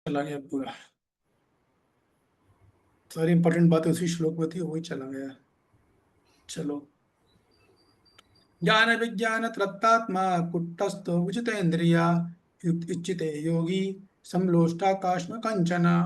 चला गया पूरा। सारी इंपॉर्टेंट बातें उसी श्लोक में थी, वही चला गया। चलो। ज्ञान विज्ञान तृप्तात्मा कुटस्थो विजितेन्द्रिया इच्चिते योगी समलोष्टाकाश में कंचना।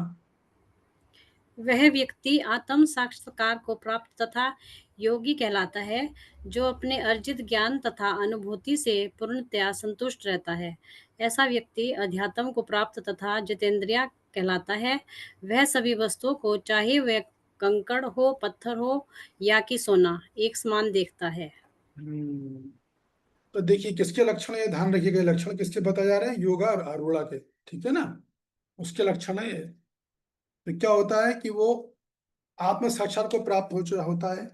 वह व्यक्ति आत्म साक्षात्कार को प्राप्त तथा योगी कहलाता है, जो अपने अर्जित ज्ञान तथा अनुभूति से पूर्णतया संतुष्ट रहता है। ऐसा व्यक्ति अध्यात्म को प्राप्त तथा जितेंद्रिय कहलाता है। वह सभी वस्तुओं को, चाहे वह कंकड़ हो, पत्थर हो या कि सोना, एक समान देखता है। हम्म। तो देखिए किसके लक्षण है, ये ध्यान रखिएगा। ये लक्षण किसके बताए जा रहे हैं? योगा और आरूढ़ा के। ठीक है ना? उसके लक्षण है ये। तो क्या होता है कि वो आत्म साक्षात को प्राप्त हो चुका होता है,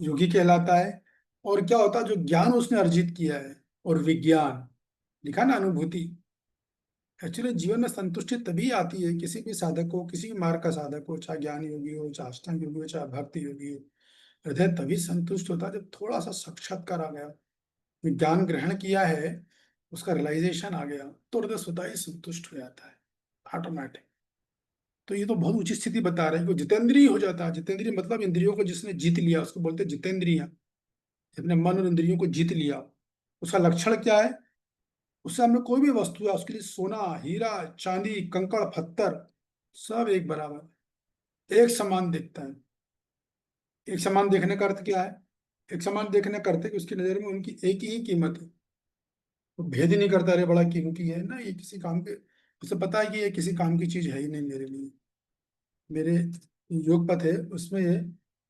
योगी कहलाता है। और क्या होता है, जो ज्ञान उसने अर्जित किया है और विज्ञान, लिखा ना, अनुभूति। एक्चुअली जीवन में संतुष्टि तभी आती है, किसी भी साधक को, किसी भी मार्ग का साधक हो, चाहे ज्ञान योगी हो, चाहे अष्टांग योगी हो, चाहे भक्ति योगी हो, हृदय तभी संतुष्ट होता है जब थोड़ा सा साक्षात्कार आ गया, विज्ञान ग्रहण किया है, उसका रियलाइजेशन आ गया, तो हृदय स्वतः ही संतुष्ट हो जाता है, ऑटोमेटिक। तो ये तो बहुत ऊंची स्थिति बता रहे हैं कि जितेंद्रिय हो जाता है। जितेंद्रिय मतलब इंद्रियों को जिसने जीत लिया, उसको बोलते हैं जितेंद्रिय। अपने मन और इंद्रियों को जीत लिया। उसका लक्षण क्या है? उससे हमें कोई भी वस्तु है, उसके लिए सोना, हीरा, चांदी, कंकड़, पत्थर, सब एक बराबर, एक समान दिखता है। एक समान देखने का अर्थ क्या है? एक समान देखने का अर्थ है कि उसकी नजर में उनकी एक ही कीमत है। वो भेद ही नहीं करता, अरे बड़ा कीमती है ना, ये किसी काम के, उसे पता है कि ये किसी काम की चीज है ही नहीं मेरे लिए। मेरे योग पथ है, उसमें ये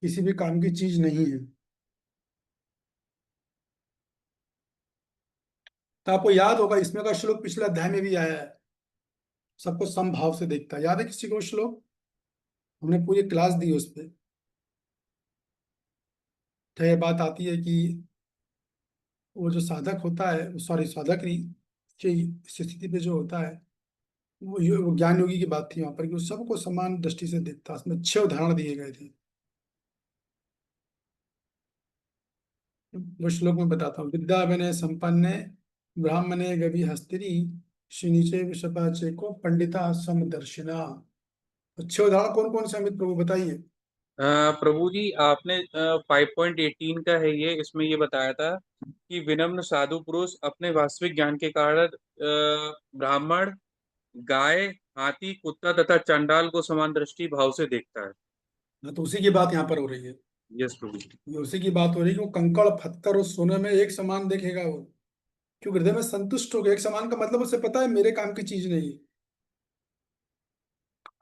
किसी भी काम की चीज नहीं है। तो आपको याद होगा, इसमें का श्लोक पिछले अध्याय में भी आया है। सबको समभाव से देखता है। याद है किसी को श्लोक? हमने पूरी क्लास दी उस पर। तो ये बात आती है कि वो जो साधक होता है, सॉरी साधक नहीं, कि इस स्थिति पे जो होता है, वो ज्ञान योगी की बात थी वहां पर, कि वो सबको समान दृष्टि से देखता है। उसमें 6 उदाहरण दिए गए थे। वो श्लोक में बताता हूँ। विद्या विनय संपन्ने ब्राह्मणे गवि हस्तिनी श्रीनिचे विषपाचे को पंडिता समदर्शिना। तो 6 उदाहरण कौन कौन से, अमित प्रभु बताइए। प्रभु जी, आपने 5.18 का है ये, इसमें ये बताया था कि विनम्र साधु पुरुष अपने वास्तविक ज्ञान के कारण ब्राह्मण, गाय, हाथी, कुत्ता तथा चंडाल को समान दृष्टि भाव से देखता है। हाँ, तो उसी की बात यहाँ पर हो रही है। यस प्रभु जी। ये उसी की बात हो रही है कि वो कंकड़ पत्थर और सोने में एक समान देखेगा वो, क्योंकि हृदय में संतुष्ट हो गया। एक समान का मतलब उसे पता है मेरे काम की चीज नहीं है।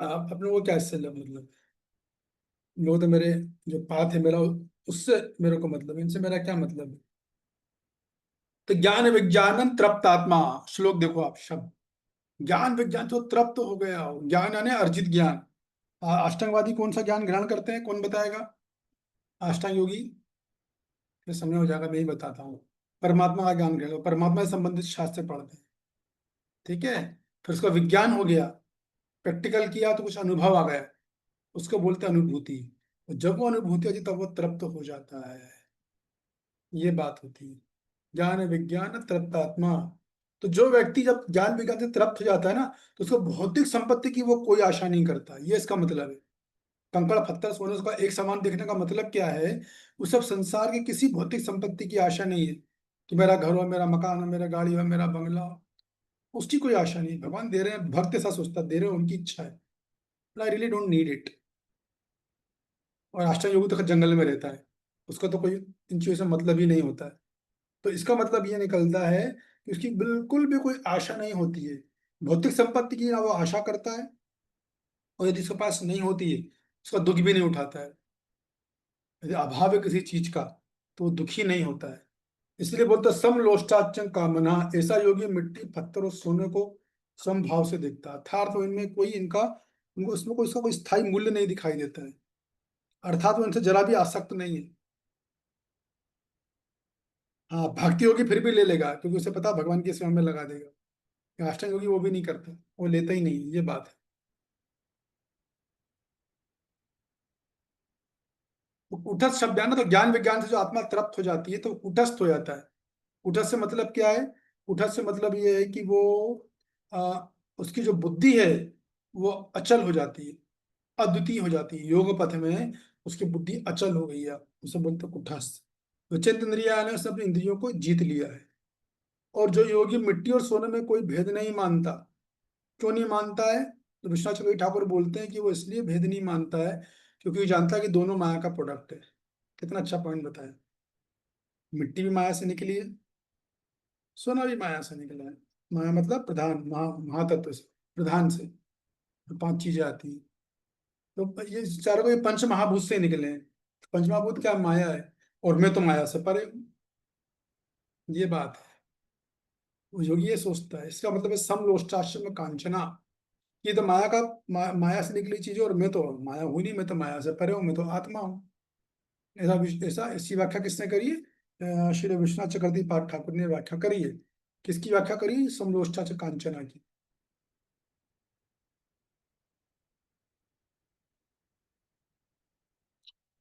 आप अपने वो क्या इससे मतलब, लोग तो मेरे, जो पाथ है मेरा, उससे मेरे को मतलब है, इनसे मेरा क्या मतलब है? तो ज्ञान विज्ञानम तृप्त आत्मा। श्लोक देखो आप, शब्द ज्ञान विज्ञान, तो तृप्त हो गया हो। ज्ञान यानी अर्जित ज्ञान। अष्टांगवादी कौन सा ज्ञान ग्रहण करते हैं, कौन बताएगा? अष्टांग योगी, फिर समझ हो जाएगा, मैं ही बताता हूँ। परमात्मा का ज्ञान ग्रहण, परमात्मा से संबंधित शास्त्र पढ़ते हैं। ठीक है। फिर उसका विज्ञान हो गया, प्रैक्टिकल किया तो कुछ अनुभव आ गया, उसको बोलते हैं अनुभूति। और जब वो अनुभूति होती है तब वो तृप्त हो जाता है। ये बात होती है। ज्ञान विज्ञान तृप्त आत्मा। तो जो व्यक्ति जब ज्ञान विज्ञान से तृप्त हो जाता है ना, तो उसको भौतिक संपत्ति की वो कोई आशा नहीं करता, ये इसका मतलब है। कंकड़ पत्थर सोने का एक समान देखने का मतलब क्या है? वो सब संसार की किसी भौतिक संपत्ति की आशा नहीं है, कि मेरा घर हो, मेरा मकान हो, मेरा गाड़ी हो, मेरा बंगला हो। उसकी कोई आशा नहीं। भगवान दे रहे हैं, भक्त ऐसा सोचता, दे रहे हैं उनकी इच्छा है। I really don't need it. और अष्टांग योगी तो जंगल में रहता है, उसका तो कोई इन चीजों से मतलब ही नहीं होता है। तो इसका मतलब ये निकलता है कि उसकी बिल्कुल भी कोई आशा नहीं होती है भौतिक संपत्ति की, ना वो आशा करता है। और यदि उसके पास नहीं होती है, उसका दुख भी नहीं उठाता है। यदि अभाव है किसी चीज का, तो वो दुखी नहीं होता है। इसलिए बोलता समलोष्टाचन कामना। ऐसा योगी मिट्टी पत्थर और सोने को समभाव से देखता है, अर्थात वो इनमें कोई इनका, उनको उसमें कोई इसका कोई स्थायी मूल्य नहीं दिखाई देता है। अर्थात वो इनसे जरा भी आसक्त नहीं है। हाँ, भक्ति योगी फिर भी ले लेगा, क्योंकि उसे पता है भगवान की सेवा में लगा देगा। अष्टांग योगी वो भी नहीं करता, वो लेता ही नहीं, ये बात है। तो कुटस्थ शब्द है ना, तो ज्ञान विज्ञान से जो आत्मा तृप्त हो जाती है तो कुटस्थ हो जाता है। कुटस्थ से मतलब क्या है? कुटस्थ से मतलब ये है कि वो आ, उसकी जो बुद्धि है वो अचल हो जाती है, अद्वितीय हो जाती है। योग पथ में उसकी बुद्धि अचल हो गई है, उसे बोलते हैं कुटस्थ। विचित्र इंद्रिया ने उसने अपनी इंद्रियों को जीत लिया है। और जो योगी मिट्टी और सोने में कोई भेद नहीं मानता, क्यों नहीं मानता है? तो विश्वनाथ चक्रवर्ती ठाकुर बोलते हैं कि वो इसलिए भेद नहीं मानता है क्योंकि वो जानता है कि दोनों माया का प्रोडक्ट है। कितना अच्छा पॉइंट बताया। मिट्टी भी माया से निकली है, सोना भी माया से निकला है। माया मतलब प्रधान, महातत्व से, प्रधान से तो पांच चीजें आती हैं। तो ये चारों को, ये पंच महाभूत से निकले हैं। पंच महाभूत क्या? माया है। और मैं तो माया से परे हूं। ये बात है। वो योगी ये सोचता है, इसका मतलब है समलोष्टाश्रम कांचना। ये तो माया का, माया से निकली चीज है, और मैं तो माया हूं नहीं, मैं तो माया से परे हूँ, मैं तो आत्मा हूँ। ऐसा ऐसी व्याख्या किसने करी है? श्री विश्वनाथ चक्रवर्ती ठाकुर ने व्याख्या करी है। किसकी व्याख्या करी? समलोष्टा कांचना की।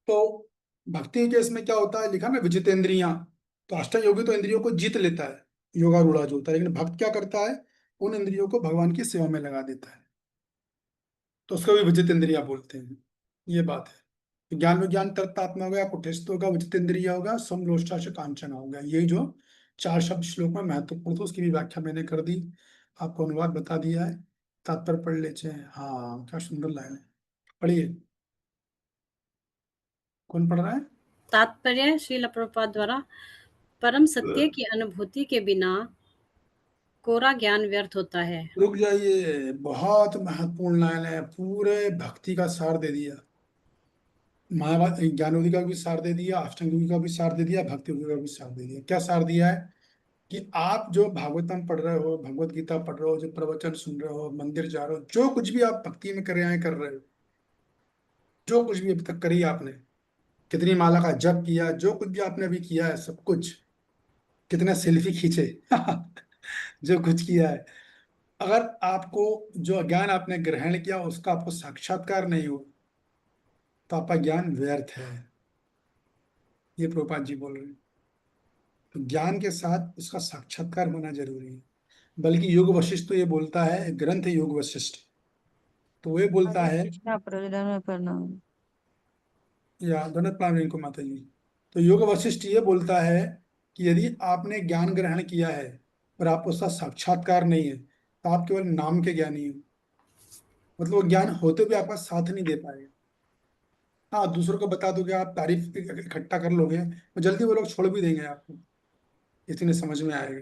तो भक्ति के इसमें क्या होता है, लिखा ना, विजितेंद्रियां। तो अष्टांग योगी तो इंद्रियों को जीत लेता है, योगारूढ़ जो होता है। लेकिन भक्त क्या करता है? उन इंद्रियों को भगवान की सेवा में लगा देता है, तो उसको भी विजित इंद्रिया बोलते हैं। ये बात है। तो ज्ञान विज्ञान तत्तात्मा हो गया, कुटस्थ होगा, विजित इंद्रिया होगा, समलोष्टा से कांचन हो गया। यही जो चार शब्द श्लोक में महत्वपूर्ण थे, उसकी भी व्याख्या मैंने कर दी, आपको अनुवाद बता दिया है। तात्पर्य पढ़ लीजिए। हाँ, क्या सुंदर लाइन है, पढ़िए। कौन पढ़ रहा है? तात्पर्य श्रील प्रभुपाद द्वारा, परम सत्य की अनुभूति के बिना कोरा ज्ञान व्यर्थ होता है। रुक जाइए, बहुत महत्वपूर्ण लाइन है, पूरे भक्ति का सार दे दिया। मायावाद ज्ञान योगी का भी सार दे दिया, अष्टांग योगी का भी सार दे दिया, भक्ति योगी का भी सार दे दिया। क्या सार दिया है? कि आप जो भागवतम पढ़ रहे हो, भगवत गीता पढ़ रहे हो, जो प्रवचन सुन रहे हो, मंदिर जा रहे हो, जो कुछ भी आप भक्ति में कर रहे हैं, कर रहे हो, जो कुछ भी अभी तक करी आपने, कितनी माला का जप किया, जो कुछ भी आपने अभी किया है, सब कुछ, कितने सेल्फी खींचे जो कुछ किया है, अगर आपको जो ज्ञान आपने ग्रहण किया उसका आपको साक्षात्कार नहीं हो, तो आपका ज्ञान व्यर्थ है। ये प्रभुपाद जी बोल रहे हैं। तो ज्ञान के साथ उसका साक्षात्कार होना जरूरी है। बल्कि योग वशिष्ठ तो ये बोलता है, ग्रंथ योग वशिष्ठ, तो ये बोलता हरे है, कृष्णा प्रवचन में प्रणाम। या धनत पाल इनको माता जी। तो योग वशिष्ठ ये बोलता है कि यदि आपने ज्ञान ग्रहण किया है और आपको उसका साक्षात्कार नहीं है, तो आप केवल नाम के ज्ञानी हो। मतलब वो ज्ञान होते भी आपका साथ नहीं दे पाएगा। हाँ, दूसरों को बता दोगे, आप तारीफ इकट्ठा कर लोगे, तो जल्दी वो लोग छोड़ भी देंगे आपको, इतने समझ में आएगा।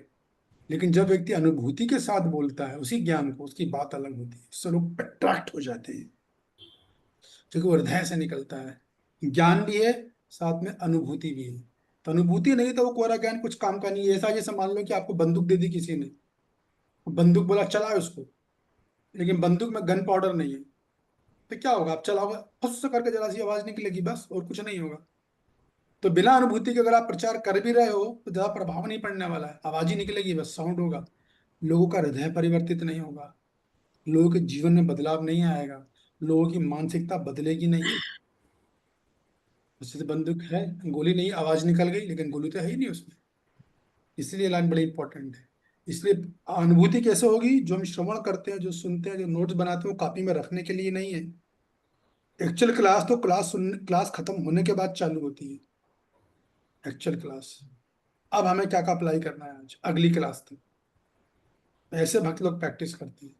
लेकिन जब व्यक्ति अनुभूति के साथ बोलता है उसी ज्ञान को, उसकी बात अलग होती है, उससे लोग अट्रैक्ट हो जाते हैं, क्योंकि वो हृदय से निकलता है। ज्ञान भी है, साथ में अनुभूति भी है। तो अनुभूति नहीं तो वो कोरा ज्ञान कुछ काम का नहीं है। ऐसा जैसे मान लो कि आपको बंदूक दे दी किसी ने, बंदूक बोला चलाओ उसको, लेकिन बंदूक में गन पाउडर नहीं है, तो क्या होगा? आप चलाओगे, फुस करके जरा सी आवाज निकलेगी, बस, और कुछ नहीं होगा। तो बिना अनुभूति के अगर आप प्रचार कर भी रहे हो तो ज्यादा प्रभाव नहीं पड़ने वाला है, आवाज ही निकलेगी, बस साउंड होगा। लोगों का हृदय परिवर्तित नहीं होगा, लोगों के जीवन में बदलाव नहीं आएगा, लोगों की मानसिकता बदलेगी नहीं। जैसे बंदूक है, गोली नहीं, आवाज निकल गई, लेकिन गोली तो है ही नहीं उसमें। इसलिए लाइन बड़ी इंपॉर्टेंट है। इसलिए अनुभूति कैसे होगी? जो हम श्रवण करते हैं, जो सुनते हैं, जो नोट्स बनाते हैं, वो कॉपी में रखने के लिए नहीं है। एक्चुअल क्लास तो क्लास खत्म होने के बाद चालू होती है, एक्चुअल क्लास। अब हमें क्या क्या अप्लाई करना है आज अगली क्लास तक, ऐसे भक्त लोग प्रैक्टिस करते हैं।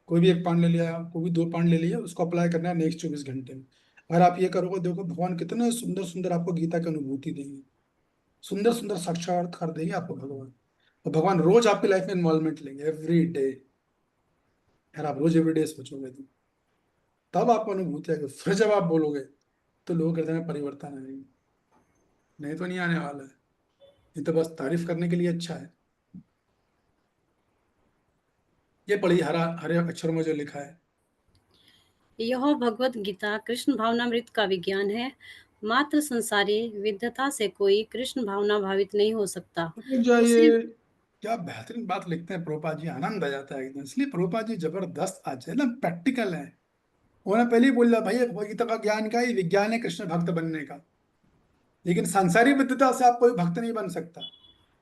कोई भी एक पॉइंट ले लिया, कोई भी दो पॉइंट ले लिया, उसको अप्लाई करना है नेक्स्ट 24 घंटे में। अगर आप ये करोगे, देखो भगवान कितने सुंदर सुंदर आपको गीता की अनुभूति देंगे, सुंदर सुंदर साक्षात्कार देंगे आपको भगवान। और भगवान रोज आपकी लाइफ में इन्वॉल्वमेंट लेंगे, एवरी डे। अगर आप रोज एवरी डे सोचोगे तो तब आपको अनुभूति आएगी। फिर जब आप बोलोगे तो लोगों के हृदय में परिवर्तन आएगा, नहीं तो नहीं आने वाला है। ये तो बस तारीफ करने के लिए अच्छा है। ये पढ़िए, हरा हरे अक्षरों में जो लिखा है। यह भगवत गीता कृष्ण भावनामृत का विज्ञान है। मात्र संसारी विद्वता से कोई कृष्ण भावना भावित नहीं हो सकता। रुक जाइए, उसे क्या बेहतरीन बात लिखते हैं प्रभुपाद जी, आनंद आ जाता है एकदम। इसलिए प्रभुपाद जी जबरदस्त आज है ना, प्रैक्टिकल है। उन्होंने पहले ही बोल दिया, भाई भगवद गीता का ज्ञान का ही विज्ञान है कृष्ण भक्त बनने का। लेकिन सांसारिक विद्वता से आप कोई भक्त नहीं बन सकता।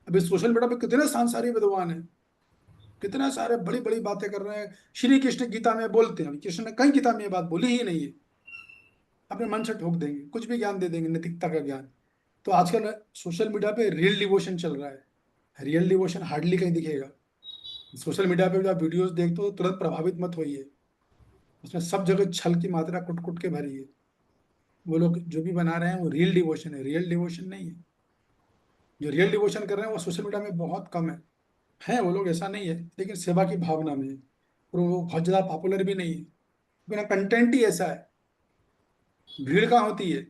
अभी सोशल मीडिया पे कितने सांसारिक विद्वान हैं, कितना सारे बड़ी बड़ी बातें कर रहे हैं। श्री कृष्ण गीता में बोलते हैं, कृष्ण ने कई गीता में ये बात बोली ही नहीं है। अपने मन से ठोक देंगे, कुछ भी ज्ञान दे देंगे, नैतिकता का ज्ञान। तो आजकल सोशल मीडिया पे रियल डिवोशन चल रहा है। रियल डिवोशन हार्डली कहीं दिखेगा। सोशल मीडिया पे जब आप वीडियोस देखते हो तो तुरंत प्रभावित मत होइए। उसमें सब जगह छल की मात्रा कुट कुट के भरी है। वो लोग जो भी बना रहे हैं वो रियल डिवोशन है, रियल डिवोशन नहीं है। जो रियल डिवोशन कर रहे हैं वो सोशल मीडिया में बहुत कम है वो लोग, ऐसा नहीं है, लेकिन सेवा की भावना में है। और वो बहुत ज्यादा पॉपुलर भी नहीं है, बिना कंटेंट ही ऐसा है। भीड़ कहाँ होती है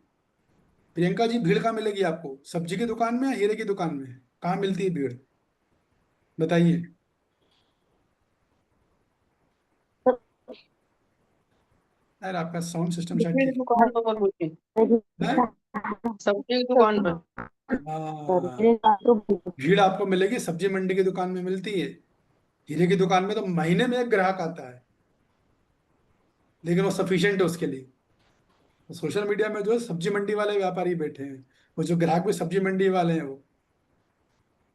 प्रियंका जी? भीड़ कहाँ मिलेगी आपको? सब्जी की दुकान में या हीरे की दुकान में? कहाँ मिलती है भीड़, बताइए। यार आपका साउंड सिस्टम शायद सब्जी की ठीक दुकान पर बोलिए। है। सब्जी की दुकान पर। हाँ, भीड़ आपको मिलेगी सब्जी मंडी की दुकान में मिलती है। हीरे की दुकान में तो महीने में एक ग्राहक आता है, लेकिन वो सफिशियंट है उसके लिए। तो सोशल मीडिया में जो है सब्जी मंडी वाले व्यापारी बैठे हैं, वो जो ग्राहक भी सब्जी मंडी वाले हैं वो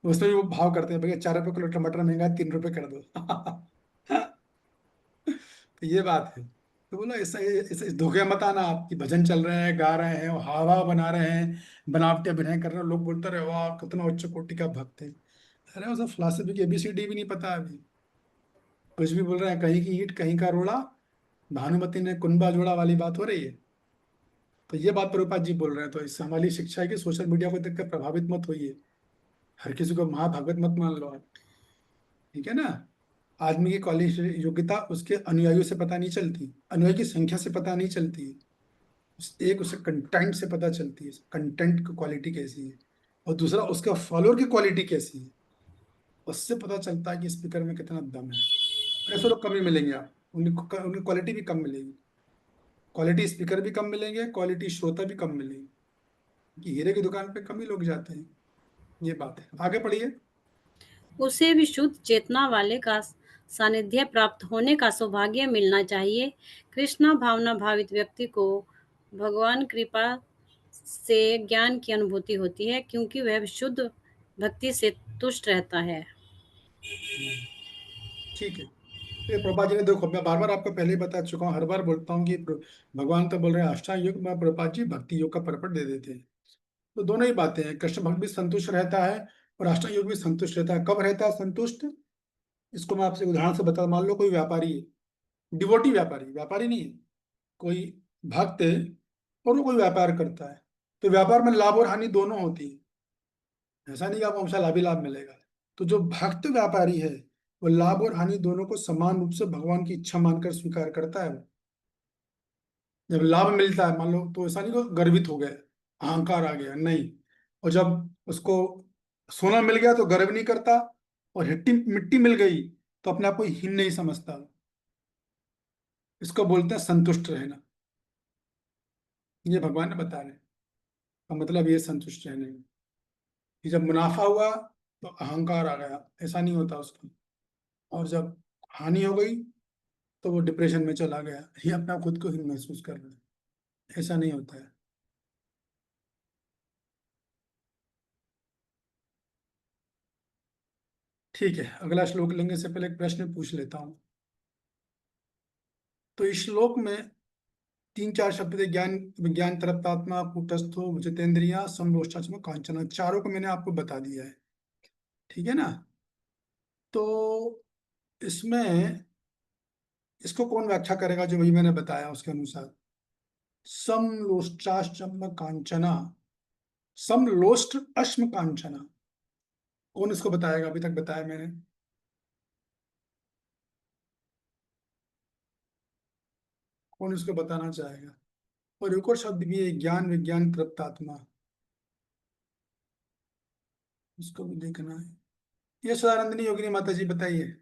उसमें भी वो भाव करते हैं, भैया 4 रुपए किलो टमाटर महंगा है, 3 रुपए कर दो। तो ये बात है। तो बोला ऐसा ऐसे धोखे मत आना, आपकी भजन चल रहे हैं, गा रहे हैं, हावा बना रहे हैं, बनावटी अभिनय कर रहे हैं, लोग बोलते रहे वाह कितना उच्च कोटि का भक्त है। अरे वो सब फिलोसफी की एबीसीडी भी नहीं पता अभी। कुछ भी बोल रहे हैं, कहीं की ईंट कहीं का रोड़ा, भानुमति ने कुंभा जोड़ा वाली बात हो रही है। तो ये बात प्रभुपाद जी बोल रहे हैं। तो इससे हमारी शिक्षा है कि सोशल मीडिया को देखकर प्रभावित मत होइए। हर किसी को महाभागवत मत मान लो आप, ठीक है ना। आदमी की कॉलेज योग्यता उसके अनुयायियों से पता नहीं चलती, अनुयायी की संख्या से पता नहीं चलती। एक उसके कंटेंट से पता चलती है, कंटेंट की क्वालिटी कैसी है। और दूसरा उसका फॉलोअर की क्वालिटी कैसी है, उससे पता चलता है कि स्पीकर में कितना दम है। ऐसे लोग कम ही मिलेंगे आप, उनकी क्वालिटी भी कम मिलेगी। क्वालिटी स्पीकर भी कम मिलेंगे, क्वालिटी श्रोता भी कम मिलेंगे, कि हीरे की दुकान पे कम ही लोग जाते हैं। ये बात है, आगे पढ़िए। उसे भी शुद्ध चेतना वाले का सानिध्य प्राप्त होने का सौभाग्य मिलना चाहिए। कृष्णा भावना भावित व्यक्ति को भगवान कृपा से ज्ञान की अनुभूति होती है, क्योंकि वह शुद्ध भक्ति से तुष्ट रहता है। ठीक है। ये प्रभुपाद जी ने, देखो मैं बार बार आपको पहले ही बता चुका हूँ, हर बार बोलता हूँ कि भगवान तो बोल रहे हैं अष्टांग योग में, प्रभुपाद जी भक्ति योग का परपट दे देते हैं। तो दोनों ही बातें हैं, कृष्ण भक्त भी संतुष्ट रहता है और अष्टांग योग भी संतुष्ट रहता है। कब रहता है संतुष्ट? इसको मैं आपसे उदाहरण से बता, मान लो कोई व्यापारी है, डिवोटी व्यापारी, व्यापारी नहीं है, कोई भक्त है और वो कोई व्यापार करता है। तो व्यापार में लाभ और हानि दोनों होती है, ऐसा नहीं कि आपको हमेशा लाभ ही लाभ मिलेगा। तो जो भक्त व्यापारी है वो लाभ और हानि दोनों को समान रूप से भगवान की इच्छा मानकर स्वीकार करता है। जब लाभ मिलता है मान लो, तो ऐसा नहीं कि गर्वित हो गया, अहंकार आ गया, नहीं। और जब उसको सोना मिल गया तो गर्व नहीं करता, और हिट्टी मिट्टी मिल गई तो अपने आप को हीन नहीं समझता। इसको बोलते हैं संतुष्ट रहना। ये भगवान ने बता रहे हैं, का मतलब ये संतुष्ट रहने में, कि जब मुनाफा हुआ तो अहंकार आ गया, ऐसा नहीं होता उसका। और जब हानि हो गई तो वो डिप्रेशन में चला गया, ये अपना खुद को ही महसूस कर रहा है, ऐसा नहीं होता है। ठीक है, अगला श्लोक लेंगे से पहले एक प्रश्न पूछ लेता हूँ। तो इस श्लोक में 3-4 शब्द थे, ज्ञान विज्ञान तृप्तात्मा कूटस्थो जितेंद्रिया समलोष्टाचम कांचना, चारों को मैंने आपको बता दिया है, ठीक है ना। तो इसमें इसको कौन व्याख्या करेगा? जो वही मैंने बताया उसके अनुसार, समलोष्टाश्चम कांचना, समलोष्ट अश्म कांचना, कौन इसको बताएगा? अभी तक बताया मैंने, कौन इसको बताना चाहेगा? और एक और शब्द भी है, ज्ञान विज्ञान तृप्तात्मा, इसको भी देखना है। ये सदानंदिनी योगिनी माता जी बताइए।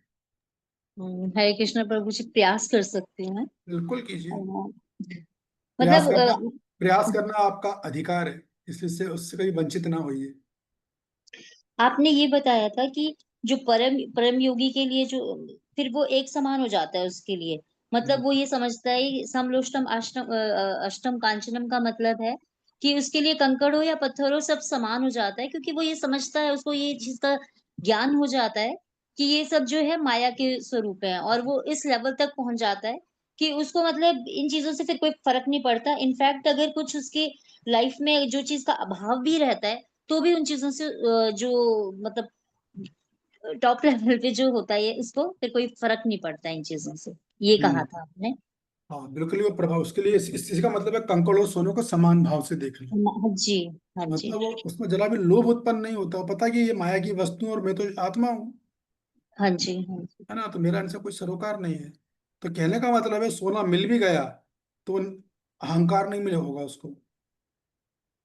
हरे कृष्ण प्रभु जी, प्रयास कर सकते हैं। बिल्कुल कीजिए। प्रयास मतलब करना, प्रयास करना आपका अधिकार है, इसलिए से उससे कभी वंचित ना होइए। आपने ये बताया था कि जो परम परम योगी के लिए जो फिर वो एक समान हो जाता है उसके लिए, मतलब वो ये समझता है समलोष्टम अष्टम कांचनम का मतलब है कि उसके लिए कंकड़ हो या पत्थर हो सब समान हो जाता है, क्योंकि वो ये समझता है, उसको ये चीज का ज्ञान हो जाता है कि ये सब जो है माया के स्वरूप है, और वो इस लेवल तक पहुँच जाता है कि उसको मतलब इन चीज़ों से फिर कोई फ़र्क नहीं पड़ता। इनफैक्ट अगर कुछ उसकी लाइफ़ में जो चीज़ का अभाव भी रहता है, तो भी उन चीज़ों से जो मतलब टॉप लेवल पे जो होता है, उसको फिर कोई फ़र्क नहीं पड़ता इन चीज़ों से। ये कहा था आपने। हाँ बिल्कुल ही वो प्रभाव, उसके लिए इस चीज का मतलब है कंकड़ और सोने को समान भाव से देखना। हाँ जी, हाँ जी। मतलब वो उसमें जरा भी लोभ उत्पन्न नहीं होता, पता है कि ये माया की वस्तु है और मैं तो आत्मा हूँ, हाँ जी, हाँ जी। है ना, तो मेरा इनसे कोई सरोकार नहीं है। तो कहने का मतलब है सोना मिल भी गया तो अहंकार नहीं मिले होगा उसको।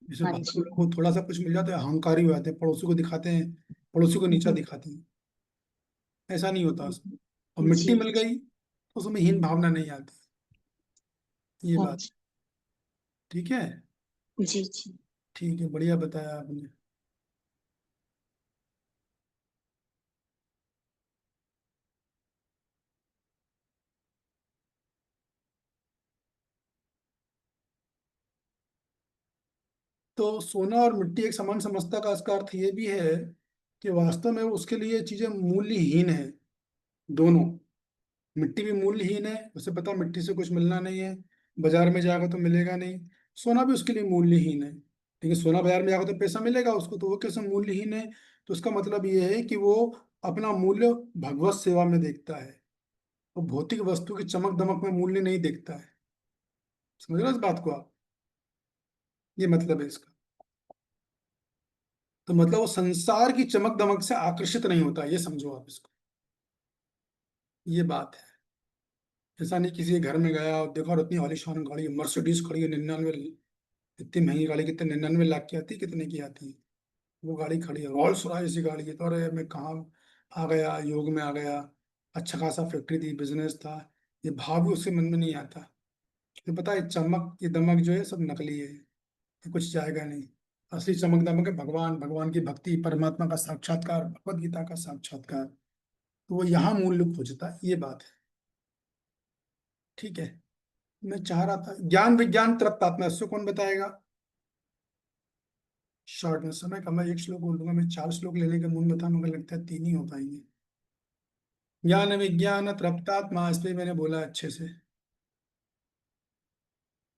जैसे हाँ बहुत जी, लोग को थोड़ा सा कुछ मिल जाता है अहंकारी हो जाते हैं, पड़ोसी को दिखाते हैं, पड़ोसी को नीचा दिखाते हैं। ऐसा नहीं होता उसमें। और मिट्टी जी, मिल गई तो उसमें हीन भावना नहीं आती। ये हाँ बात जी, ठीक है। जी, जी। ठीक है, बढ़िया बताया आपने। तो सोना और मिट्टी एक समान समझता का इसका अर्थ ये भी है कि वास्तव में उसके लिए चीजें मूल्यहीन है दोनों। मिट्टी भी मूल्यहीन है, उसे पता मिट्टी से कुछ मिलना नहीं है, बाजार में जाएगा तो मिलेगा नहीं। सोना भी उसके लिए मूल्यहीन है, लेकिन सोना बाजार में जाएगा तो पैसा मिलेगा उसको, तो वो कैसे मूल्यहीन है। तो उसका मतलब ये है कि वो अपना मूल्य भगवत सेवा में देखता है, वो भौतिक वस्तु की चमक दमक में मूल्य नहीं देखता है। समझ रहे हो इस बात को आप? ये मतलब है इसका। तो मतलब वो संसार की चमक दमक से आकर्षित नहीं होता, ये समझो आप इसको। ये बात है। ऐसा नहीं किसी के घर में गया और देखा और इतनी आलीशान गाड़ी मर्सिडीज खड़ी है 99, इतनी महंगी गाड़ी कितने 99 लाख की आती है, कितने की आती है, वो गाड़ी खड़ी है रोल्स रॉयस ऐसी गाड़ी है, तो अरे मैं कहाँ आ गया, योग में आ गया। अच्छा खासा फैक्ट्री थी, बिजनेस था। ये भाव भी उसके मन में नहीं आता। तो पता है चमक ये दमक जो है सब नकली है, ये कुछ जाएगा नहीं। असली चमक दमक है भगवान, भगवान की भक्ति, परमात्मा का साक्षात्कार, भगवत गीता का साक्षात्कार। तो वो यहाँ मूल्य खोजता है, ये बात है। ठीक है। मैं चाह रहा था ज्ञान विज्ञान तृप्तात्मा, इससे कौन बताएगा? शॉर्ट में समय कम है, एक श्लोक बोलूंगा मैं, 4 श्लोक लेने के मूड में था मगर लगता है 3 ही हो पाएंगे। ज्ञान विज्ञान तृप्तात्मा, इस पे मैंने बोला अच्छे से।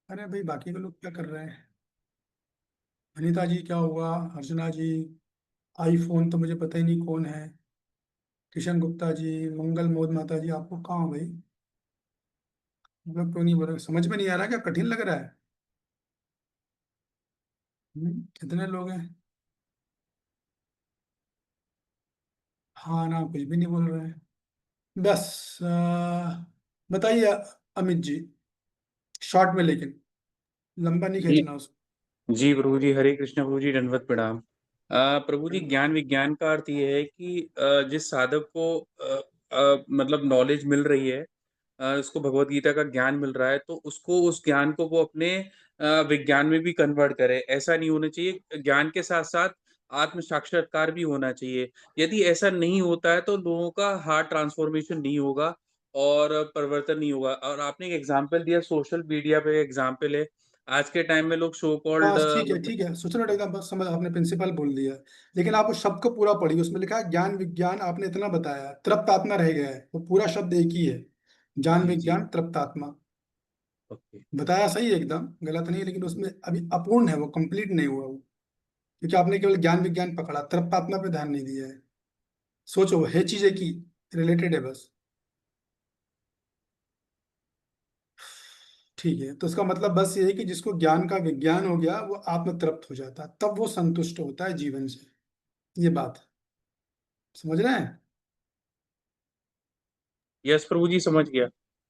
अरे भाई बाकी के लोग क्या कर रहे हैं? अनिता जी क्या हुआ, अर्चना जी, आईफोन तो मुझे पता ही नहीं कौन है, किशन गुप्ता जी, मंगल मोद माता जी, आपको कहाँ हो भाई? मतलब क्यों नहीं बोल रहे, समझ में नहीं आ रहा, क्या कठिन लग रहा है? कितने लोग हैं? हाँ ना, कुछ भी नहीं बोल रहे हैं। बस बताइए अमित जी, शॉर्ट में लेकिन, लंबा नहीं जी खींचना उसको। जी प्रभु जी, हरे कृष्ण प्रभु जी, दंडवत प्रणाम। प्रभु जी, ज्ञान विज्ञान का अर्थ ये है कि जिस साधक को मतलब नॉलेज मिल रही है, उसको भगवत गीता का ज्ञान मिल रहा है, तो उसको उस ज्ञान को वो अपने विज्ञान में भी कन्वर्ट करे। ऐसा नहीं होना चाहिए, ज्ञान के साथ साथ आत्म साक्षात्कार भी होना चाहिए। यदि ऐसा नहीं होता है तो लोगों का हार्ट ट्रांसफॉर्मेशन नहीं होगा और परिवर्तन नहीं होगा। और आपने एक एग्जाम्पल दिया, सोशल मीडिया पे एग्जाम्पल है। आज के टाइम में लोग सो कॉल्ड बस ठीक है मतलब ठीक है, सोचना पड़ेगा, बस समझ, आपने प्रिंसिपल बोल दिया। लेकिन आप उस शब्द को पूरा पढ़िए, उसमें लिखा है ज्ञान विज्ञान, आपने इतना बताया, तृप्त आत्मा रह गया है, वो पूरा शब्द एक ही है, ज्ञान जी जी, विज्ञान तृप्त आत्मा। ओके। बताया सही है, एकदम गलत नहीं है, लेकिन उसमें अभी अपूर्ण है, वो कंप्लीट नहीं हुआ वो, क्योंकि आपने केवल ज्ञान विज्ञान पकड़ा, तृप्त आत्मा पे ध्यान नहीं दिया है। सोचो है चीजें की रिलेटेड है बस। ठीक है, तो इसका मतलब बस ये है कि जिसको ज्ञान का विज्ञान हो गया वो आत्म तृप्त हो जाता है, तब वो संतुष्ट होता है जीवन से। ये बात है, समझ रहे हैं? यस प्रभु जी, समझ गया।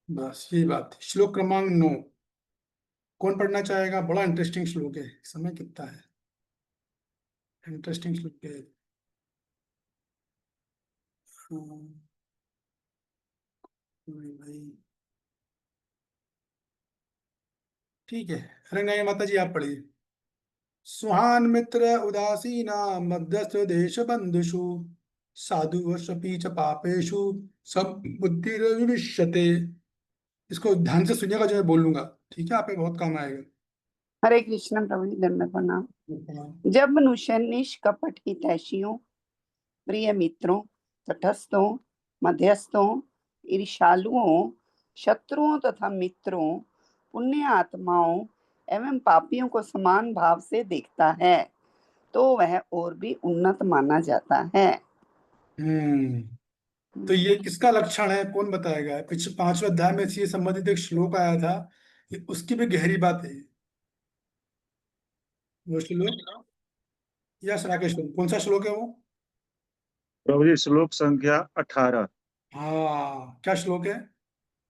बस यही बात है। श्लोक क्रमांक 9, कौन पढ़ना चाहेगा? बड़ा इंटरेस्टिंग श्लोक है, समय कितना है, इंटरेस्टिंग श्लोक है। भाई ठीक है, रंगाई माता जी आप पढ़िए। सुहान मित्र उदासीना मध्यस्थ देश बंधुषु साधु स्वपी च पापेषु सब बुद्धि विविष्यते। इसको ध्यान से सुनिएगा जो मैं बोलूंगा, ठीक है, आप पे बहुत काम आएगा। हरे कृष्ण प्रभु जी, दंड प्रणाम। हाँ, जब मनुष्य निष्कपट हितैषियों, प्रिय मित्रों, तटस्थों मध्यस्थों, ईर्ष्यालुओं, शत्रुओं तथा मित्रों, पुण्य आत्माओं एवं पापियों को समान भाव से देखता है तो वह और भी उन्नत माना जाता है। तो ये किसका लक्षण है, कौन बताएगा? पिछले 5वें अध्याय में इससे संबंधित एक श्लोक आया था, ये उसकी भी गहरी बात है। वो श्लोक, यस राकेश, कौन सा श्लोक है वो? प्रभु जी श्लोक संख्या 18। हाँ, क्या श्लोक है?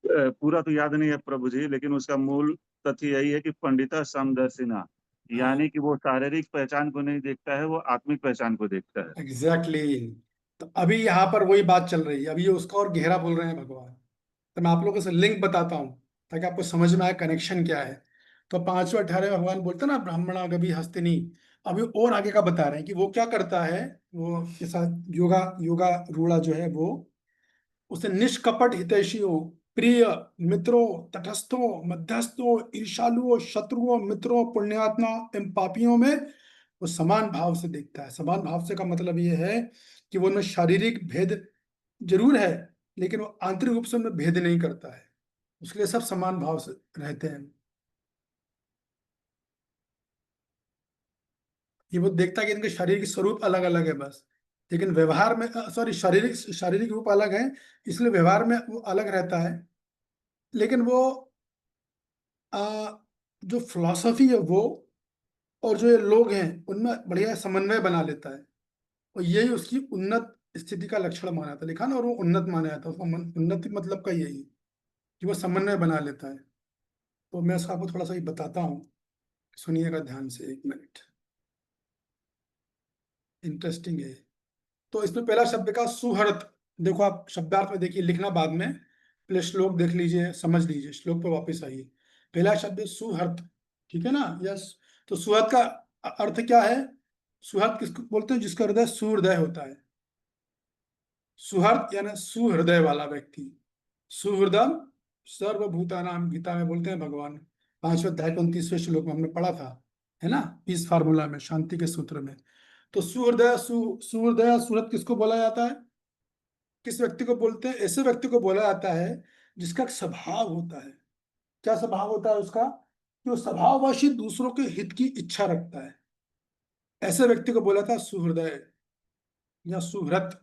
पूरा तो याद नहीं है प्रभु जी, लेकिन उसका मूल तथ्य यही है कि पंडिता समदर्शिना, यानी कि वो शारीरिक पहचान को नहीं देखता है, वो आत्मिक पहचान को देखता है। एग्जैक्टली। तो अभी यहाँ पर वही बात चल रही है, अभी ये उसका और गहरा बोल रहे हैं भगवान। तो मैं आप लोगों से लिंक बताता हूँ ताकि आपको समझ में आए कनेक्शन क्या है। तो 5वें 18वें भगवान बोलते हैं ना, ब्राह्मणा गभी हस्तिनी। अभी और आगे का बता रहे हैं कि वो क्या करता है। वो के साथ योगा योगा रूढ़ा जो है वो, उसे निष्कपट हितैषियों, प्रिय मित्रों, तटस्थों, मध्यस्थों, ईर्षालुओं, शत्रुओं, मित्रों, पुण्यात्मा एवं पापियों में वो समान भाव से देखता है। समान भाव से का मतलब ये है कि वो उनमें शारीरिक भेद जरूर है, लेकिन वो आंतरिक रूप से उनमें भेद नहीं करता है। उसके लिए सब समान भाव से रहते हैं। ये वो देखता है कि इनके शारीरिक स्वरूप अलग अलग है बस, लेकिन व्यवहार में, सॉरी, शारीरिक शारीरिक रूप अलग है, इसलिए व्यवहार में वो अलग रहता है। लेकिन वो जो फिलॉसफी है वो, और जो ये लोग हैं उनमें बढ़िया समन्वय बना लेता है। और यही उसकी उन्नत स्थिति का लक्षण माना था, लिखा ना, और वो उन्नत माना जाता है। उसका उन्नति मतलब का यही है कि वो समन्वय बना लेता है। तो मैं इसका आपको थोड़ा सा ही बताता हूँ, सुनिएगा ध्यान से, 1 मिनट। इंटरेस्टिंग है। तो इसमें पहला शब्द का सुहृत, देखो आप शब्दार्थ में देखिए, लिखना बाद में, पहले श्लोक देख लीजिए, समझ लीजिए, श्लोक पर वापस आइए। पहला शब्द है सुहृत, ठीक है ना? यस। तो सुहृत का अर्थ क्या है? सुहृत किसको बोलते हैं? जिसका हृदय सुहृदय होता है। सुहृत यानी सुहृदय वाला व्यक्ति। सुहृदम सर्वभूतानाम, गीता में बोलते हैं भगवान, 5वें अध्याय 29वें श्लोक में हमने पढ़ा था, है ना, पीस फार्मूला में, शांति के सूत्र में। तो सुहृदय सुहृदय सुहृद किसको बोला जाता है? किस व्यक्ति को बोलते हैं? ऐसे व्यक्ति को बोला जाता है जिसका एक स्वभाव होता है। क्या स्वभाव होता है उसका? कि वो स्वभाववश दूसरों के हित की इच्छा रखता है। ऐसे व्यक्ति को बोला था सुहृदय या सुहृत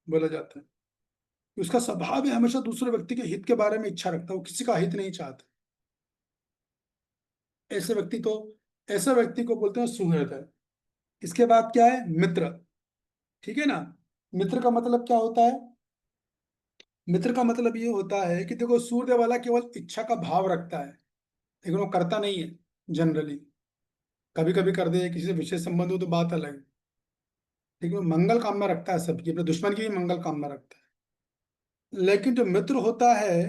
बोला जाता है। कि उसका स्वभाव है हमेशा दूसरे व्यक्ति के हित के बारे में इच्छा रखता है, वो किसी का हित नहीं चाहता। ऐसे व्यक्ति तो ऐसे व्यक्ति को बोलते हैं सुहृदय। इसके बाद क्या है? मित्र, ठीक है ना? मित्र का मतलब क्या होता है? मित्र का मतलब ये होता है कि देखो, सूर्य वाला केवल इच्छा का भाव रखता है, लेकिन वो करता नहीं है जनरली। कभी कभी कर दे, किसी से विशेष संबंध हो तो बात अलग है, लेकिन वो मंगल कामना रखता है सबकी, अपने दुश्मन की भी मंगल कामना रखता है। लेकिन जो मित्र होता है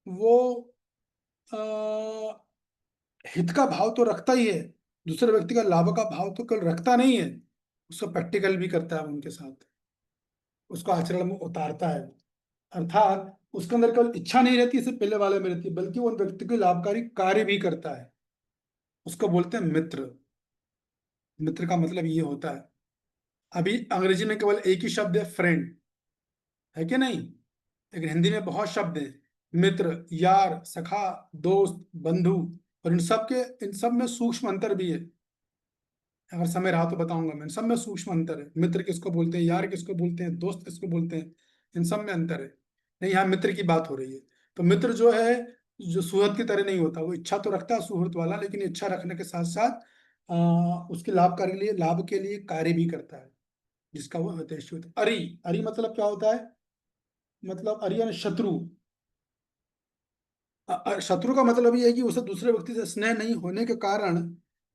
वो आ, हित का भाव तो रखता ही है, दूसरे व्यक्ति का लाभ का भाव तो केवल रखता नहीं है, उसको प्रैक्टिकल भी करता है उनके साथ, उसको आचरण में उतारता है। अर्थात उसके अंदर केवल इच्छा नहीं रहती इसे पहले वाले में रहती है, बल्कि वो उन व्यक्ति के लाभकारी कार्य भी करता है। उसको बोलते हैं मित्र। मित्र का मतलब ये होता है। अभी अंग्रेजी में केवल एक ही शब्द है, फ्रेंड, है कि नहीं? लेकिन हिंदी में बहुत शब्द हैं, मित्र, यार, सखा, दोस्त, बंधु। और इन सब में सूक्ष्म अंतर भी है। अगर समय रहा तो बताऊंगा मैं, इन सब में सूक्ष्म अंतर है। मित्र किसको बोलते हैं, यार किसको बोलते हैं, दोस्त किसको बोलते हैं, इन सब में अंतर है। नहीं, यहाँ मित्र की बात हो रही है। तो मित्र जो है, जो सुहृद की तरह नहीं होता, वो इच्छा तो रखता है सुहृद वाला, लेकिन इच्छा रखने के साथ साथ उसके लाभ के लिए कार्य भी करता है, जिसका वो हितैषी होता है। अरि, अरि मतलब क्या होता है? मतलब अरि यानी शत्रु। शत्रु का मतलब ये है कि उसे दूसरे व्यक्ति से स्नेह नहीं होने के कारण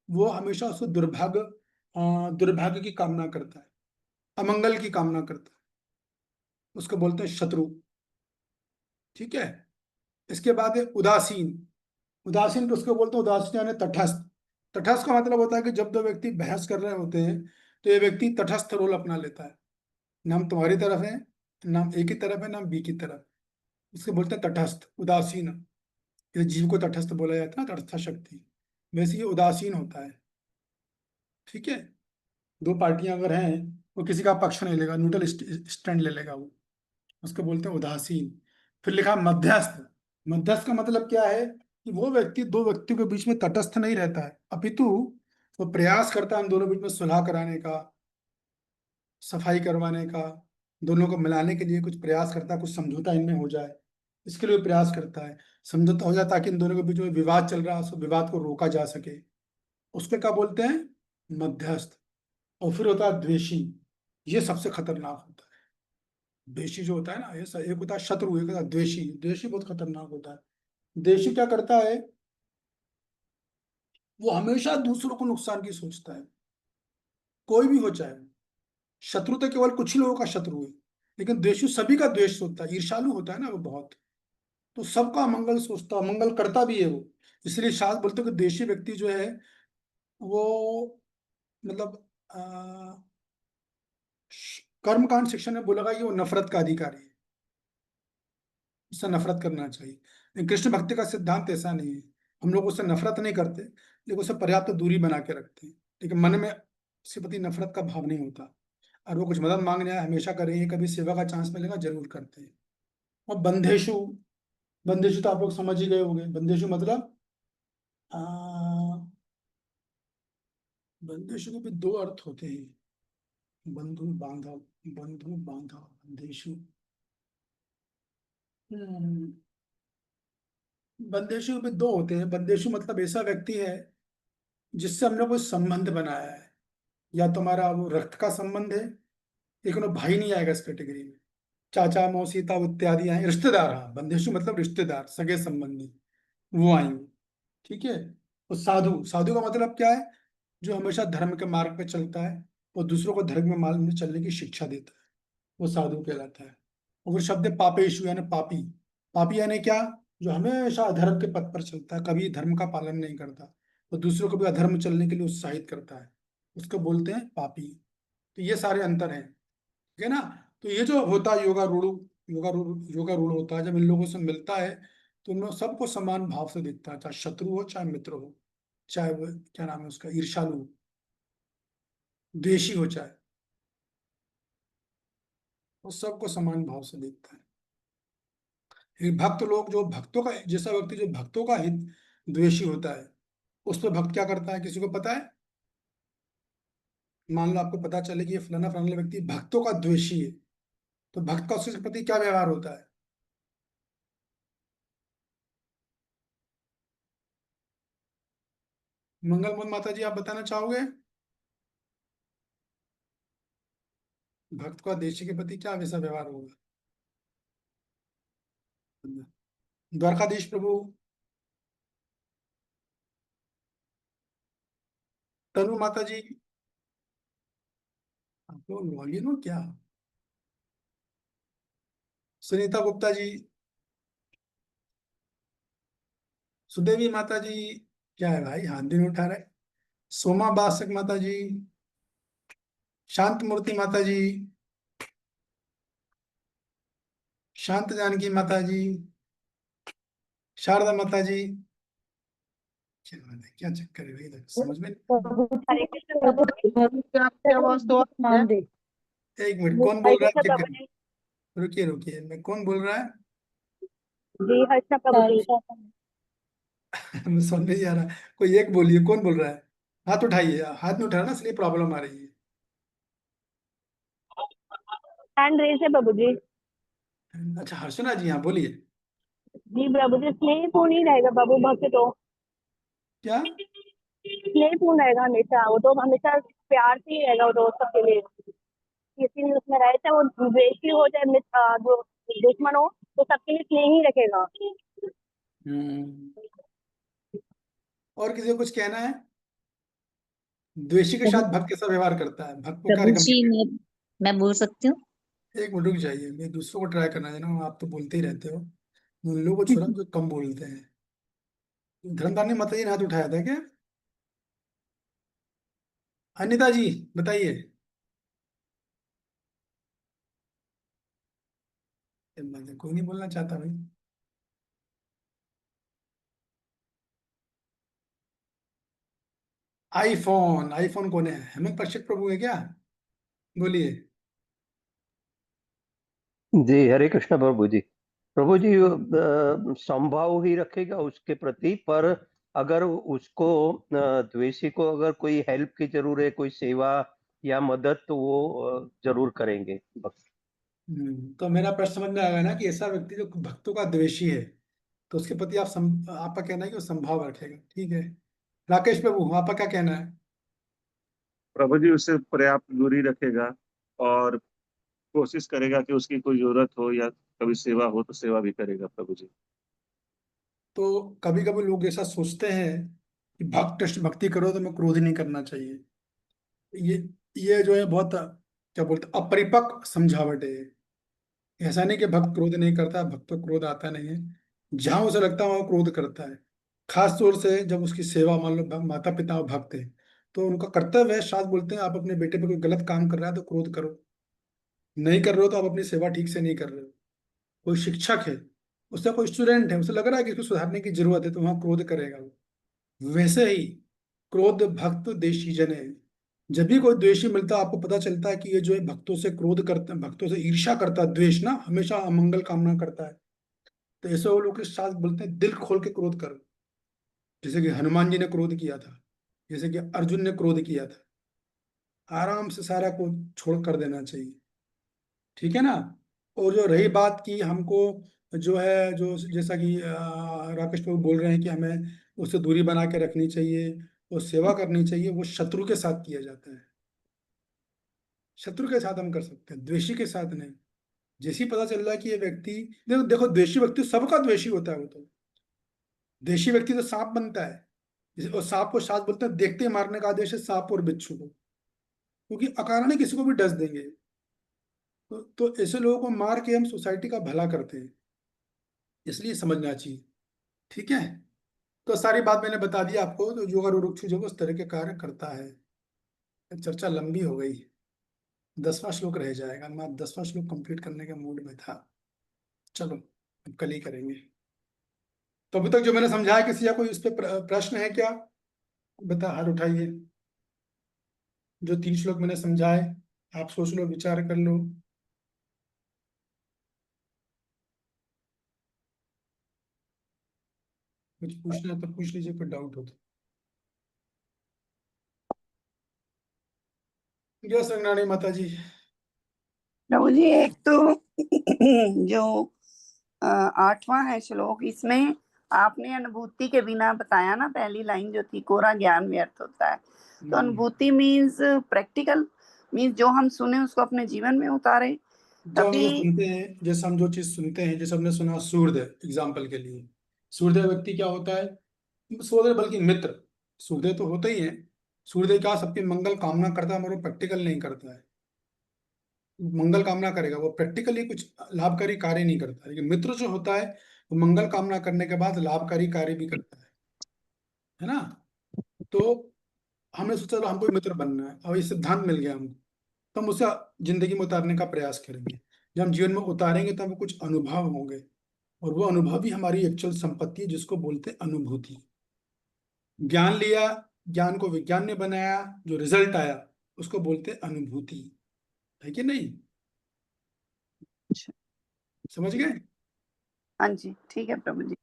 वो हमेशा उसको दुर्भाग्य की कामना करता है, अमंगल की कामना करता है, उसको बोलते हैं शत्रु। ठीक है। इसके बाद है उदासीन। उदासीन किसको बोलते हैं? उदासीन यानी तटस्थ। तटस्थ का मतलब होता है कि जब दो व्यक्ति बहस कर रहे होते हैं तो ये व्यक्ति तटस्थ रोल अपना लेता है, नाम तुम्हारी तरफ है, नाम ए की तरफ है, नाम बी की तरफ, इसको बोलते हैं तटस्थ, उदासीन। इस जीव को तटस्थ बोला जाता है, तटस्थ शक्ति। वैसे ये उदासीन होता है। ठीक है। दो पार्टियां अगर हैं, वो किसी का पक्ष नहीं लेगा, न्यूट्रल स्टैंड ले लेगा वो। उसको बोलते हैं उदासीन। फिर लिखा मध्यस्थ। मध्यस्थ का मतलब क्या है कि वो व्यक्ति दो व्यक्तियों के बीच में तटस्थ नहीं रहता है, अपितु वो प्रयास करता है उन दोनों के बीच में सुलह कराने का, सफाई करवाने का, दोनों को मिलाने के लिए कुछ प्रयास करता है, कुछ समझौता इनमें हो जाए, इसके लिए प्रयास करता है, समझौता हो जाए ताकि इन दोनों के बीच में विवाद चल रहा है उस विवाद को रोका जा सके, उसके क्या बोलते हैं, मध्यस्थ। और फिर होता है द्वेषी। ये सबसे खतरनाक होता है। द्वेषी जो होता है ना, एक होता है शत्रु, एक होता है द्वेषी। द्वेषी बहुत खतरनाक होता है। द्वेषी क्या करता है, वो हमेशा दूसरों को नुकसान की सोचता है, कोई भी हो चाहे। शत्रु तो केवल कुछ ही लोगों का शत्रु है, लेकिन द्वेषी सभी का द्वेष होता है, ईर्ष्यालु होता है ना वो बहुत। तो सबका मंगल सोचता, मंगल करता भी है वो। इसलिए शास्त्र बोलते हैं कि द्वेषी व्यक्ति जो है वो मतलब कर्मकांड सेक्शन में बोला गया कि वो नफरत का अधिकारी है, उससे नफरत करना चाहिए। लेकिन कृष्ण भक्ति का सिद्धांत ऐसा नहीं है। हम लोग उससे नफरत नहीं करते, लेकिन उससे पर्याप्त दूरी बना के रखते हैं, लेकिन मन में उसके प्रति नफरत का भाव नहीं होता। और वो कुछ मदद मांगने आए हमेशा करेंगे, कभी सेवा का चांस मिलेगा जरूर करते हैं। और बंधेशु। बंधेशु तो आप लोग समझ ही गए होंगे। बंधेशु मतलब आ, बंधेशु के भी दो अर्थ होते हैं। बंधु बांधव, बंधु बांधव, बंधेशु। हम्म, बंधेशु भी दो होते हैं। बंधेशु मतलब ऐसा व्यक्ति है जिससे हमने कोई संबंध बनाया है, या तुम्हारा वो रक्त का संबंध है, लेकिन वो भाई नहीं आएगा इस कैटेगरी में। चाचा मौसी ताऊ इत्यादि आए, रिश्तेदार। हाँ, बंधेशु मतलब रिश्तेदार, सगे संबंधी, वो आएंगे। ठीक है। और साधु, साधु का मतलब क्या है, जो हमेशा धर्म के मार्ग पे चलता है और दूसरों को धर्म के मार्ग में चलने की शिक्षा देता है, वो साधु कहलाता है। और फिर शब्द है पापेशु, यानी पापी। पापी यानी क्या, जो हमेशा अधर्म के पथ पर चलता है, कभी धर्म का पालन नहीं करता और दूसरों को भी अधर्म चलने के लिए उत्साहित करता है, उसको बोलते हैं पापी। तो ये सारे अंतर हैं, ठीक है ना। तो ये जो होता है योगा रूढ़ होता है, जब इन लोगों से मिलता है तो उन लोग सबको समान भाव से देखता है, चाहे शत्रु हो चाहे मित्र हो, चाहे वो क्या नाम है उसका, ईर्ष्यालु हो, द्वेषी हो, चाहे वो सबको समान भाव से देखता है। एक भक्त लोग, जो भक्तों का जैसा व्यक्ति जो भक्तों का हित द्वेषी होता है, उस पर भक्त क्या करता है, किसी को पता है। मान लो आपको पता चले कि ये फलाना फलाना व्यक्ति भक्तों का द्वेषी है, तो भक्त का उसके प्रति क्या व्यवहार होता है। मंगल मोहन माता जी, आप बताना चाहोगे, भक्त का द्वेषी के प्रति क्या वैसा व्यवहार होगा। द्वारकाधीश प्रभु। तनु माता जी, आप लोग लॉगिन हो क्या। सुनीता गुप्ता जी, सुदेवी माता जी, क्या है भाई हाथ भी नहीं उठा रहे। सोमा बासक माता जी, शांत मूर्ति माता जी, शांत जानकी माता जी, शारदा माता जी। क्या बात है, क्या चक्कर है भाई, इधर समझ में हरे कृष्ण प्रभु जी। आपकी आवाज तो नाम दे। एक मिनट, कौन हरे बोल रहा है, कृष्ण चेक प्रभु करिए। जी। रुकिए रुकिए, मैं कौन बोल रहा है। जी हरे कृष्ण प्रभु जी। मैं समझ नहीं आ रहा, कोई एक बोलिए, कौन बोल रहा है। हाथ उठाइए, हाथ नहीं उठा रहा ना, इसलिए प्रॉब्लम आ रही है। हैंड रेज है प्रभु जी। अच्छा, हर्षना जी, हाँ बोलिए। जी प्रभु जी, स्नेहपूर्ण ही रहेगा प्रभु भक्त तो। क्या। स्नेहपूर्ण रहेगा हमेशा, वो तो हमेशा प्यार से ही रहेगा वो तो सबके लिए। किसी भी उसमें रहे, चाहे वो द्वेषी हो चाहे जो दुश्मन हो, तो सबके लिए स्नेह ही रखेगा। हम्म। और किसी को कुछ कहना है। द्वेषी के साथ भक्त कैसा व्यवहार करता है, भक्त को क्या प्रभु जी, रिकमेंड। मैं बोल सकती हूँ। एक मिनट रुक जाइए, मैं दूसरों को ट्राई करना देना, आप तो बोलते ही रहते हो। मैं उन लोगों को छोड़ा जो कम बोलते हैं। धर्मदानी माता जी ने हाथ उठाया था क्या। अनिता जी, बताइए। कोई नहीं बोलना चाहता भाई। आईफोन, आईफोन कौन है, हेमंत कश्यप प्रभु है क्या। बोलिए। जी, हरे कृष्ण प्रभु जी। प्रभु जी, समभाव ही रखेगा उसके प्रति, पर अगर उसको द्वेषी को अगर कोई हेल्प की जरूरत है, कोई सेवा या मदद, तो वो जरूर करेंगे भक्त। तो मेरा प्रश्न समझ में आएगा ना कि ऐसा व्यक्ति जो भक्तों का द्वेषी है तो उसके प्रति आपका कहना है कि वो संभाव रखेगा, ठीक है। राकेश प्रभु, आपका क्या कहना है? प्रभु जी उससे पर्याप्त दूरी रखेगा और कोशिश करेगा कि उसकी कोई जरूरत हो या कभी सेवा हो तो सेवा भी करेगा प्रभु जी। तो कभी कभी लोग ऐसा सोचते हैं कि भक्ति करो तो मैं क्रोध नहीं करना चाहिए। ये ये जो है बहुत क्या बोलते अपरिपक्व समझावट है। ऐसा नहीं कि भक्त क्रोध नहीं करता, भक्त को क्रोध आता नहीं है, जहां उसे लगता है वहां वो क्रोध करता है। खास तौर से जब उसकी सेवा, मान लो माता पिता और भक्त है तो उनका कर्तव्य है, शास्त्र बोलते हैं आप अपने बेटे पे कोई गलत काम कर रहा है तो क्रोध करो, नहीं कर रहे हो तो आप अपनी सेवा ठीक से नहीं कर रहे हो। कोई शिक्षक है, उसका कोई स्टूडेंट है, उसे लग रहा है कि इसको सुधारने की जरूरत है तो वहां क्रोध करेगा वो। वैसे ही क्रोध भक्त देशी जन है। जब भी कोई द्वेषी मिलता है आपको पता चलता है कि ये जो है भक्तों से क्रोध करता है, भक्तों से ईर्ष्या करता है, द्वेष ना हमेशा अमंगल कामना करता है। तो ऐसे वो लोग के शास्त्र बोलते हैं दिल खोल के क्रोध करो, जैसे कि हनुमान जी ने क्रोध किया था, जैसे कि अर्जुन ने क्रोध किया था। आराम से सारा को छोड़ कर देना चाहिए, ठीक है ना। और जो रही बात की हमको जो है, जो जैसा कि राकेश प्रभु बोल रहे हैं कि हमें उससे दूरी बना के रखनी चाहिए और सेवा करनी चाहिए, वो शत्रु के साथ किया जाता है। शत्रु के साथ हम कर सकते हैं, द्वेषी के साथ नहीं। जैसे ही पता चल रहा है कि ये व्यक्ति, देखो देखो द्वेषी व्यक्ति सबका द्वेषी होता है। वो तो द्वेषी व्यक्ति तो सांप बनता है, और सांप को शास्त्र बोलते हैं देखते ही मारने का आदेश है सांप और बिच्छू को, क्योंकि अकारण किसी को भी डस देंगे। तो ऐसे लोगों को मार के हम सोसाइटी का भला करते हैं, इसलिए समझना चाहिए, ठीक है। तो सारी बात मैंने बता दी आपको। तो योगा रुरुक्षु जो उस तरह के कार्य करता है। चर्चा लंबी हो गई, 10वां श्लोक रह जाएगा। मैं 10वां श्लोक कंप्लीट करने के मूड में था, चलो अब कल ही करेंगे। तो अभी तक जो मैंने समझाया, किसी का कोई इस पे प्रश्न है क्या? बता, हाथ उठाइए। जो 3 श्लोक मैंने समझाए आप सोच लो, विचार कर लो। कुछ पूछना है तो पूछ लीजिए, कोई डाउट हो तो। जय संगनाणी माता जी। प्रभु जी एक तो जो 8वां है श्लोक, इसमें आपने अनुभूति के बिना बताया ना, पहली लाइन जो थी कोरा ज्ञान व्यर्थ होता है। तो अनुभूति मीन्स प्रैक्टिकल, मीन्स जो हम सुने उसको अपने जीवन में उतारे जब हम जो तभी। सुनते हैं, जैसे हम जो चीज सुनते हैं, जैसे हमने सुना सूर्योदय, एग्जाम्पल के लिए सूर्योदय व्यक्ति क्या होता है? सूर्योदय बल्कि मित्र, सूर्योदय तो होता ही है। सूर्योदय क्या सबकी मंगल कामना करता है मगर वो प्रैक्टिकल नहीं करता है। मंगल कामना करेगा, वो प्रैक्टिकली कुछ लाभकारी कार्य नहीं करता। लेकिन मित्र जो होता है वो मंगल कामना करने के बाद लाभकारी कार्य भी करता है ना। तो हमने सोचा चलो हमको भी मित्र बनना है, और ये सिद्धांत मिल गया हमको, तो हम उसे जिंदगी में उतारने का प्रयास करेंगे। जब हम जीवन में उतारेंगे तब कुछ अनुभव होंगे, और वो अनुभव ही हमारी एक्चुअल संपत्ति है, जिसको बोलते हैं अनुभूति। ज्ञान लिया, ज्ञान को विज्ञान ने बनाया, जो रिजल्ट आया उसको बोलते हैं अनुभूति, है कि नहीं? समझ गए? हाँ जी, ठीक है प्रभु जी।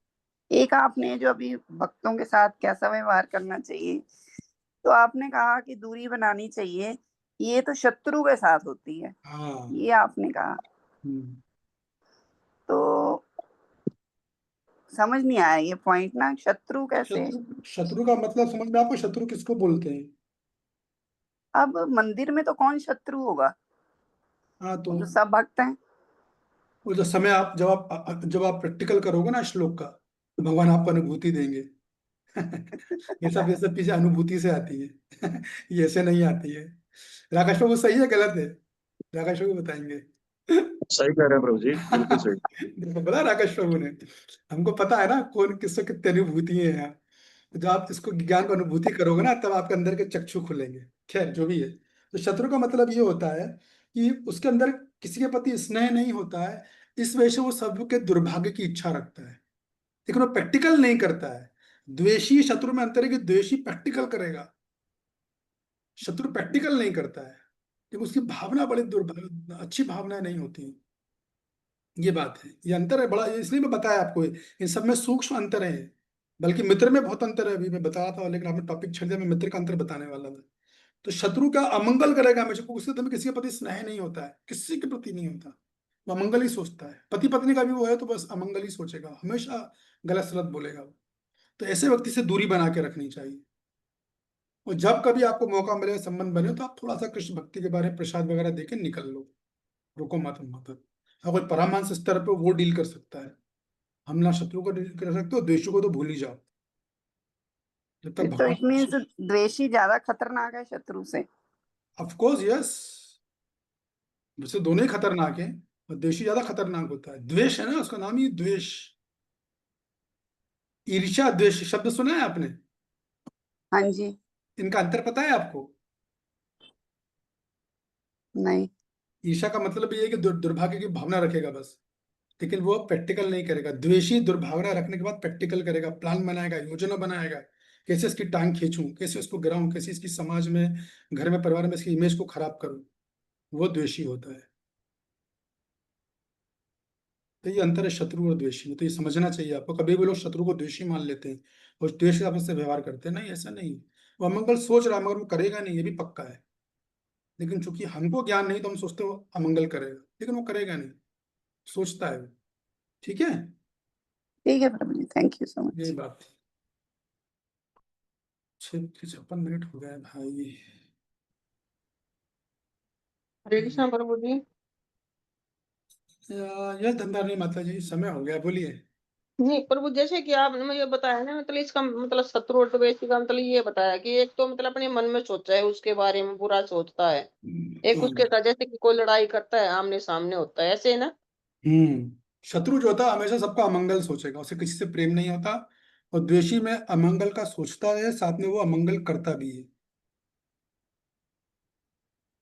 एक आपने जो अभी भक्तों के साथ कैसा व्यवहार करना चाहिए, तो आपने कहा कि दूरी बनानी चाहिए, ये तो शत्रु के साथ होती है, हाँ। ये आपने कहा। तो समझ नहीं आया ये पॉइंट ना, शत्रु कैसे? शत्रु का मतलब समझ में आपको? शत्रु किसको बोलते हैं? अब मंदिर में तो कौन शत्रु होगा, हाँ, वो तो तो सब भक्त हैं। वो जो समय आप जब आप प्रैक्टिकल करोगे ना श्लोक का, तो भगवान आपको अनुभूति देंगे। ये सब पीछे अनुभूति से आती है। ये ऐसे नहीं आती है। राकेश बाबू सही है गलत है? राकेश बाबू बताएंगे। सही कह रहे हैं प्रभु जी, बिल्कुल सही। देखो बोला राकेश प्रभु ने, हमको पता है ना कौन किसको कितनी अनुभूति है यहाँ। तो जब आप इसको ज्ञान को अनुभूति करोगे ना, तब आपके अंदर के चक्षु खुलेंगे। खैर जो भी है, तो शत्रु का मतलब ये होता है कि उसके अंदर किसी के प्रति स्नेह नहीं होता है, इस वजह से वो सबके दुर्भाग्य की इच्छा रखता है, लेकिन वो प्रैक्टिकल नहीं करता है। द्वेषी शत्रु में अंतर है कि द्वेषी प्रैक्टिकल करेगा, शत्रु प्रैक्टिकल नहीं करता है, लेकिन उसकी भावना बड़ी दुर्भाग्य अच्छी भावना नहीं होती। ये बात है, ये अंतर है बड़ा, इसलिए मैं बताया आपको, इन सब में सूक्ष्म अंतर है। बल्कि मित्र में बहुत अंतर है, अभी मैं बता रहा था, लेकिन आपने टॉपिक छेड़ दिया, मैं मित्र का अंतर बताने वाला था। तो शत्रु का अमंगल करेगा हमेशा, उसके तो किसी के प्रति स्नेह नहीं होता है, किसी के प्रति नहीं होता, वो अमंगल ही सोचता है। पति पत्नी का भी वो है तो बस अमंगल ही सोचेगा, हमेशा गलत सलत बोलेगा। तो ऐसे व्यक्ति से दूरी बना के रखनी चाहिए। और जब कभी आपको मौका मिले, संबंध बने, तो आप थोड़ा सा कृष्ण भक्ति के बारे में प्रसाद वगैरह देके निकल लो, रुको मत वहां पर। अगर परमांश स्तर पे वो डील कर सकता है, हम ना शत्रु को डील कर सकते हो, द्वेषी को तो भूल ही जाओ। जब तक तो इट मीन्स भगवान, द्वेषी ज्यादा खतरनाक है शत्रु से। ऑफ कोर्स यस, वैसे दोनों ही खतरनाक है, और द्वेषी ज्यादा खतरनाक होता है। द्वेष है ना, उसका नाम ही द्वेष। ईर्ष्या द्वेष शब्द सुना है आपने? हाँ जी। इनका अंतर पता है आपको? नहीं। ईर्ष्या का मतलब ये है कि दुर्भाग्य की भावना रखेगा बस, लेकिन वो प्रैक्टिकल नहीं करेगा। द्वेषी दुर्भावना रखने के बाद प्रैक्टिकल करेगा, प्लान बनाएगा, योजना बनाएगा, कैसे इसकी टांग खींचूं, कैसे इसको गिराऊं, कैसे इसकी समाज में, घर में, परिवार में इसकी इमेज को खराब करूं। वो द्वेषी होता है। तो ये अंतर है शत्रु और द्वेषी में, तो ये समझना चाहिए आपको। कभी भी लोग शत्रु को द्वेषी मान लेते हैं और द्वेष से आपस से व्यवहार करते हैं, नहीं, ऐसा नहीं। वो अमंगल सोच रहा है मगर वो करेगा नहीं, ये भी पक्का है। लेकिन चूंकि हमको ज्ञान नहीं, तो हम सोचते हो अमंगल करेगा, लेकिन वो करेगा नहीं, सोचता है वो। ठीक है, ठीक है प्रभु जी, थैंक यू सो यही मच। बात थी। 56 मिनट हो गए भाई। हरे कृष्णा प्रभु जी। यह धंधा नहीं माता जी, समय हो गया, बोलिए। नहीं प्रभु, जैसे कि आपने मुझे बताया ना, मतलब इसका मतलब शत्रु और द्वेषी का मतलब ये बताया कि एक तो मतलब अपने मन में सोचा है, उसके बारे में बुरा सोचता है। एक उसके साथ जैसे कि कोई लड़ाई करता है, आमने सामने होता है, ऐसे है ना। शत्रु जो होता है हमेशा सबका अमंगल सोचेगा, उसे किसी से प्रेम नहीं होता। और द्वेषी में अमंगल का सोचता है, साथ में वो अमंगल करता भी है।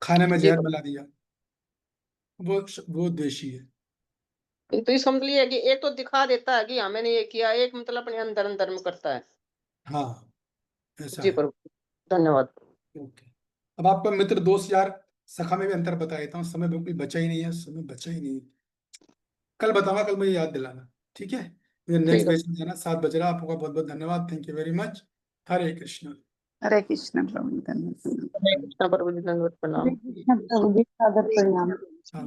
खाने में जी जहर प्रभु। मिला दिया, वो द्वेषी है। तो इसका मतलब ये है कि एक तो दिखा देता है कि हाँ मैंने ये किया, एक मतलब अपने अंदर अंदर में करता है। हाँ, ऐसा जी है। प्रभु, धन्यवाद। ओके, अब आपका मित्र, दोस्त, यार, सखा में भी अंतर बता देता हूँ। समय बिल्कुल बचा ही नहीं है, समय बचा ही नहीं है। कल बताऊंगा, कल मुझे याद दिलाना, ठीक है? मुझे नेक्स्ट ठीक है। बैच में जाना, 7 बज रहा है। आपका बहुत बहुत धन्यवाद, थैंक यू वेरी मच। हरे कृष्ण। हरे कृष्ण प्रभु जी, धन्यवाद। हरे कृष्णा प्रभु जी, दंडवत हरे प्रणाम। कृष्ण प्रभु जी, सादर प्रणाम।